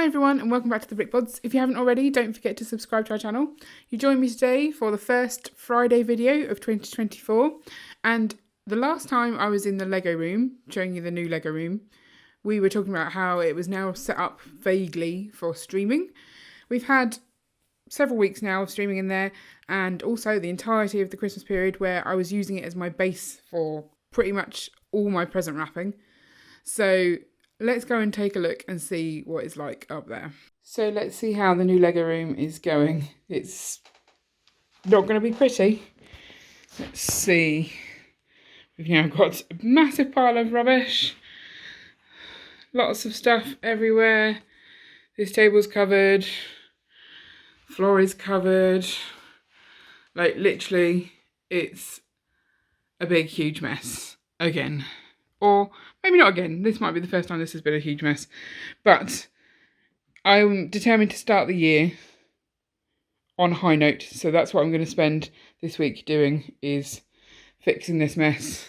Hi everyone and welcome back to the Bods. If you haven't already, don't forget to subscribe to our channel. You join me today for the first Friday video of 2024, and the last time I was in the Lego room, showing you the new Lego room, we were talking about how it was now set up vaguely for streaming. We've had several weeks now of streaming in there, and also the entirety of the Christmas period where I was using it as my base for pretty much all my present wrapping. So let's go and take a look and see what it's like up there. So let's see how the new Lego room is going. It's not going to be pretty. Let's see. We've now got a massive pile of rubbish. Lots of stuff everywhere. This table's covered. Floor is covered. Like literally, it's a big, huge mess again. Or maybe not again. This might be the first time this has been a huge mess. But I'm determined to start the year on a high note. So that's what I'm going to spend this week doing, is fixing this mess.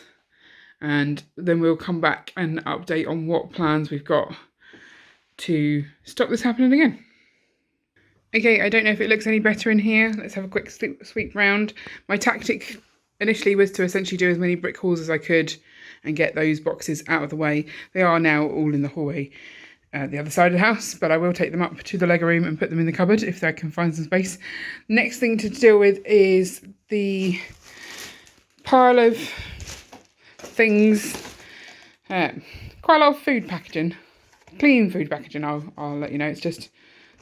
And then we'll come back and update on what plans we've got to stop this happening again. Okay, I don't know if it looks any better in here. Let's have a quick sweep round. My tactic initially was to essentially do as many brick hauls as I could and get those boxes out of the way. They are now all in the hallway the other side of the house, but I will take them up to the Lego room and put them in the cupboard if I can find some space. Next thing to deal with is the pile of things, quite a lot of food packaging, clean food packaging. I'll let you know, it's just,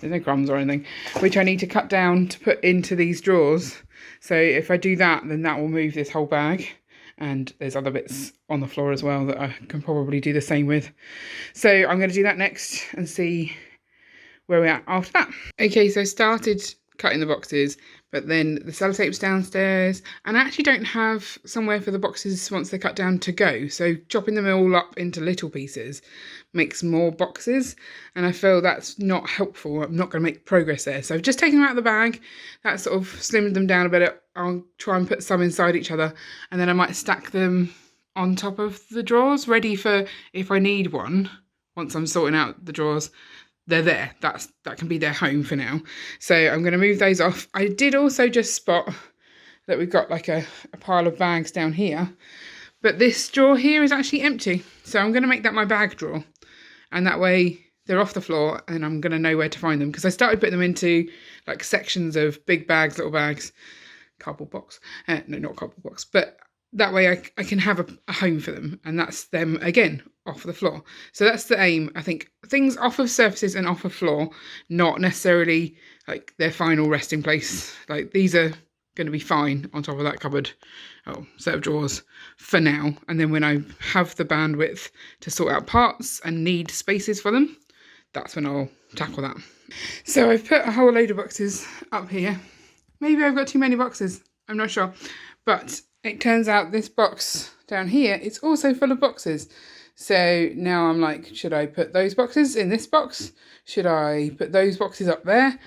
there's no crumbs or anything, which I need to cut down to put into these drawers. So if I do that, then that will move this whole bag. And there's other bits on the floor as well that I can probably do the same with. So I'm going to do that next and see where we're at after that. Okay, so I started cutting the boxes, but then the sellotape's downstairs, and I actually don't have somewhere for the boxes once they're cut down to go. So chopping them all up into little pieces makes more boxes, and I feel that's not helpful. I'm not going to make progress there. So I've just taken them out of the bag. That sort of slimmed them down a bit. I'll try and put some inside each other, and then I might stack them on top of the drawers, ready for if I need one. Once I'm sorting out the drawers, they're there. That can be their home for now. So I'm going to move those off. I did also just spot that we've got like a pile of bags down here, but this drawer here is actually empty. So I'm going to make that my bag drawer, and that way they're off the floor and I'm going to know where to find them, because I started putting them into like sections of big bags, little bags, cardboard box. No, not cardboard box, but that way I can have a home for them, and that's them again off the floor. So that's the aim. I think things off of surfaces and off of floor, not necessarily like their final resting place. Like these are going to be fine on top of that cupboard, set of drawers for now. And then when I have the bandwidth to sort out parts and need spaces for them, that's when I'll tackle that. So I've put a whole load of boxes up here. Maybe I've got too many boxes, I'm not sure. But it turns out this box down here is also full of boxes. So now I'm like, should I put those boxes in this box? Should I put those boxes up there?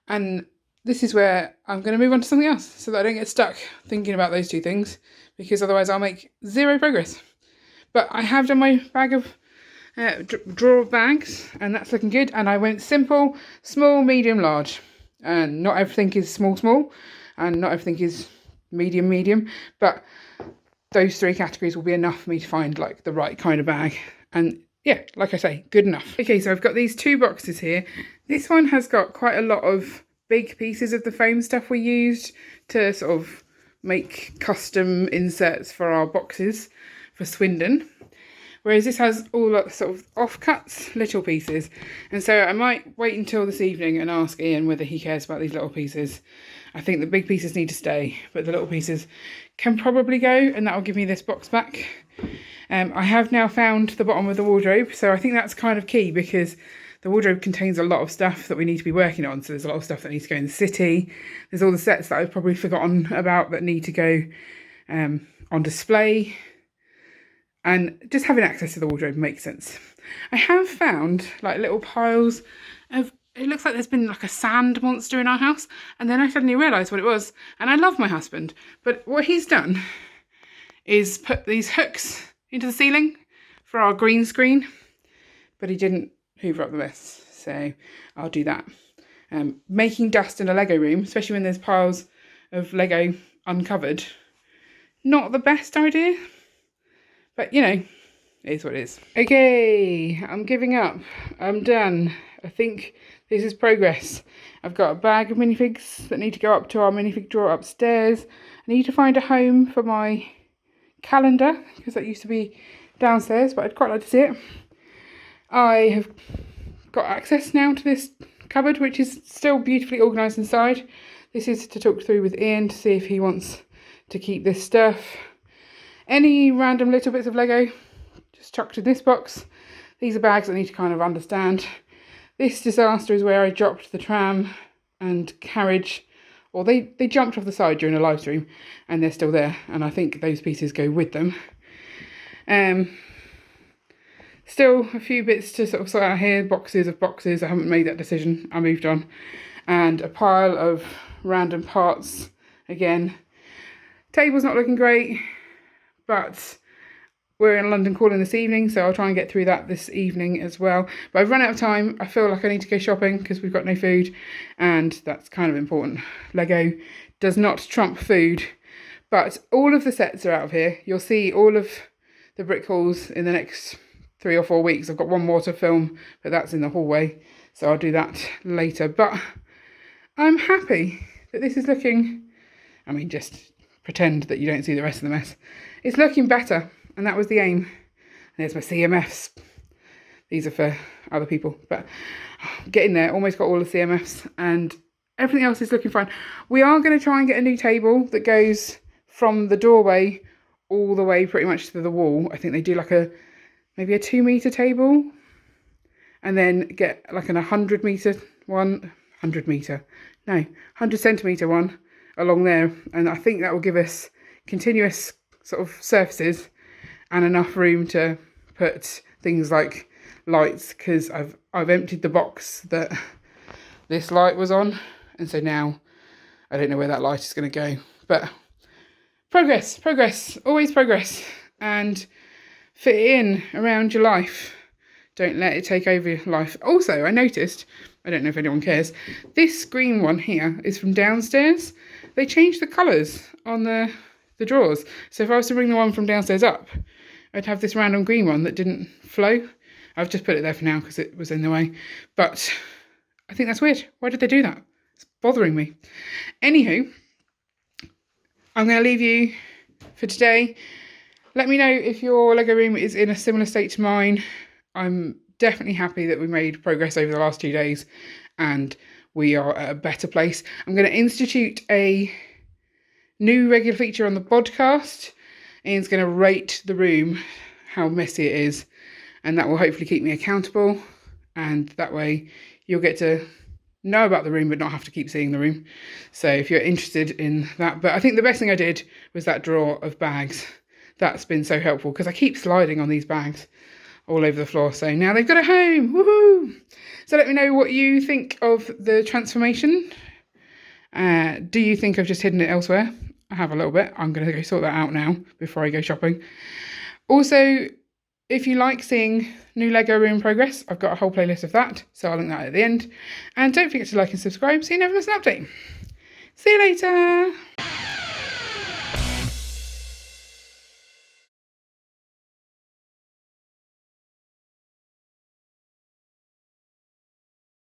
And this is where I'm going to move on to something else, so that I don't get stuck thinking about those two things, because otherwise I'll make zero progress. But I have done my bag of drawer of bags, and that's looking good. And I went simple, small, medium, large. And not everything is small, and not everything is medium, but those three categories will be enough for me to find like the right kind of bag. And yeah, like I say, good enough. Okay, so I've got these two boxes here. This one has got quite a lot of big pieces of the foam stuff we used to sort of make custom inserts for our boxes for Swindon. Whereas this has all that sort of offcuts, little pieces. And so I might wait until this evening and ask Ian whether he cares about these little pieces. I think the big pieces need to stay, but the little pieces can probably go, and that will give me this box back. I have now found the bottom of the wardrobe, so I think that's kind of key, because the wardrobe contains a lot of stuff that we need to be working on. So there's a lot of stuff that needs to go in the city. There's all the sets that I've probably forgotten about that need to go on display. And just having access to the wardrobe makes sense. I have found like little piles of, it looks like there's been like a sand monster in our house. And then I suddenly realised what it was. And I love my husband, but what he's done is put these hooks into the ceiling for our green screen, but he didn't hoover up the mess. So I'll do that. Making dust in a Lego room, especially when there's piles of Lego uncovered, not the best idea. But, you know, it is what it is. Okay, I'm giving up. I'm done. I think this is progress. I've got a bag of minifigs that need to go up to our minifig drawer upstairs. I need to find a home for my calendar, because that used to be downstairs, but I'd quite like to see it. I have got access now to this cupboard, which is still beautifully organised inside. This is to talk through with Ian to see if he wants to keep this stuff. Any random little bits of Lego, just chucked in this box. These are bags I need to kind of understand. This disaster is where I dropped the tram and carriage, or they jumped off the side during a live stream, and they're still there, and I think those pieces go with them. Still a few bits to sort of sort out here, boxes of boxes. I haven't made that decision, I moved on. And a pile of random parts again. Table's not looking great, but we're in London calling this evening, so I'll try and get through that this evening as well. But I've run out of time. I feel like I need to go shopping because we've got no food, and that's kind of important. Lego does not trump food, but all of the sets are out of here. You'll see all of the brick hauls in the next 3 or 4 weeks. I've got one more to film, but that's in the hallway, so I'll do that later. But I'm happy that this is looking, I mean, just pretend that you don't see the rest of the mess. It's looking better, and that was the aim. There's my CMFs. These are for other people, but getting there, almost got all the CMFs, and everything else is looking fine. We are going to try and get a new table that goes from the doorway all the way pretty much to the wall. I think they do like maybe a 2 metre table, and then get like an 100 metre one, 100 centimetre one along there, and I think that will give us continuous sort of surfaces and enough room to put things like lights, because I've emptied the box that this light was on, and so now I don't know where that light is going to go. But progress, always progress, and fit it in around your life. Don't let it take over your life. Also, I noticed, I don't know if anyone cares, this green one here is from downstairs. They changed the colours on the drawers. So if I was to bring the one from downstairs up, I'd have this random green one that didn't flow. I've just put it there for now because it was in the way. But I think that's weird. Why did they do that? It's bothering me. Anywho, I'm going to leave you for today. Let me know if your Lego room is in a similar state to mine. I'm definitely happy that we made progress over the last 2 days and we are at a better place. I'm going to institute a new regular feature on the podcast. Ian's going to rate the room, how messy it is, and that will hopefully keep me accountable, and that way you'll get to know about the room but not have to keep seeing the room. So if you're interested in that, but I think the best thing I did was that drawer of bags. That's been so helpful because I keep sliding on these bags all over the floor. So now they've got a home. Woohoo! So let me know what you think of the transformation. Do you think I've just hidden it elsewhere? I have a little bit. I'm going to go sort that out now before I go shopping. Also, if you like seeing new Lego room progress, I've got a whole playlist of that, so I'll link that at the end. And don't forget to like and subscribe so you never miss an update. See you later.